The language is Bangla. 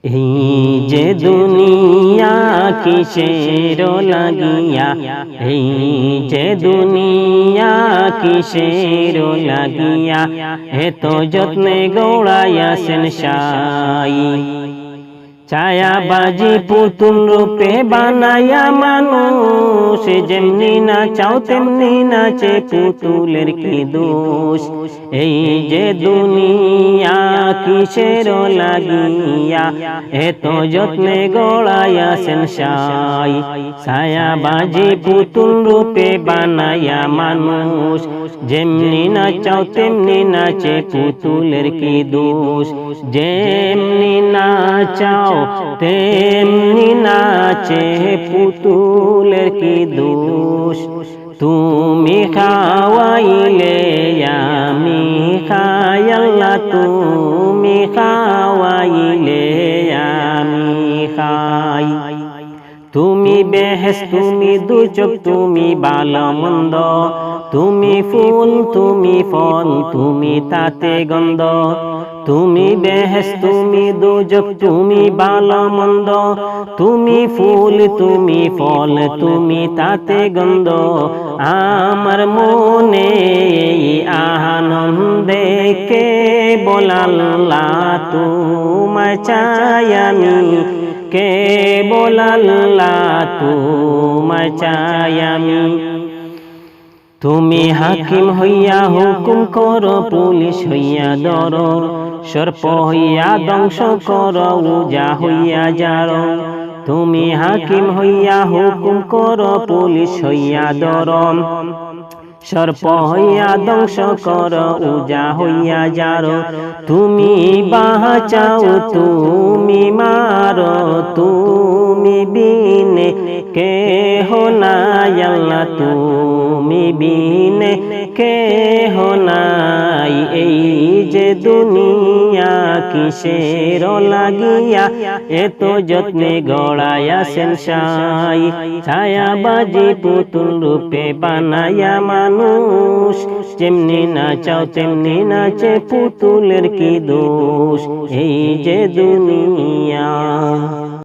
এই যে দুনিয়া কিসের লাগিয়া, এই যে দুনিয়া কিসের লাগিয়া, এত যত্নে গৌড়াইয়াছেন সাই। ছায়াবাজি পুতুল রূপে বানায়া মানুষ, যেমনি নাচাও তেমনি নাচে, পুতুলের কি দোষ। এই যে দুনিয়া কিসের লাগিয়া, এত যত্নে গড়াইয়াছেন সাই। ছায়াবাজি পুতুল রূপে বানায়া মানুষ, যেমনি নাচাও তেমনি নাচে, পুতুলের কি দোষ। যেমনি নাচাও তেমনি নাচে, পুতুলের কি দোষ। তুমি খাওয়াইলে আমি খাই আল্লাহ, তুমি খাওয়াইলে আমি খাই। তুমি বেহেশত তুমি দুচোখ, তুমি ভালো মন্দ, তুমি ফুল তুমি ফল, তুমি তাতে গন্ধ। তুমি বেহেশত তুমি দুচোখ, তুমি ভালো মন্দ, তুমি ফুল তুমি ফল, তুমি তাতে গন্ধ। আমার মনে আনন্দে কেবল আল্লাহ তোমায় চাই আমি, কেবল আল্লাহ তোমায় চাই আমি। তুমি হাকিম হইয়া হুকুম করো, পুলিশ হইয়া ধরো, সর্প হইয়া ধ্বংস করো, উজা হইয়া যারো। তুমি হাকিম হইয়া হুকুম করো, পুলিশ হইয়া ধরো, সর্প হইয়া ধ্বংস করো, উজা হইয়া যারো। তুমি বাঁচাও তুমি মারো, তুমি বিনে কেহ নাই আল্লাহ, তুমি বিনে কেহ নাই। এই যে দুনিয়া কিসের লাগিয়া, এত যত্নে গড়াইয়াছেন সাই। ছায়াবাজি পুতুল রূপে বানায়া মানুষ, যেমনি নাচাও তেমনি নাচে, পুতুলের কি দোষ। এই যে দুনিয়া।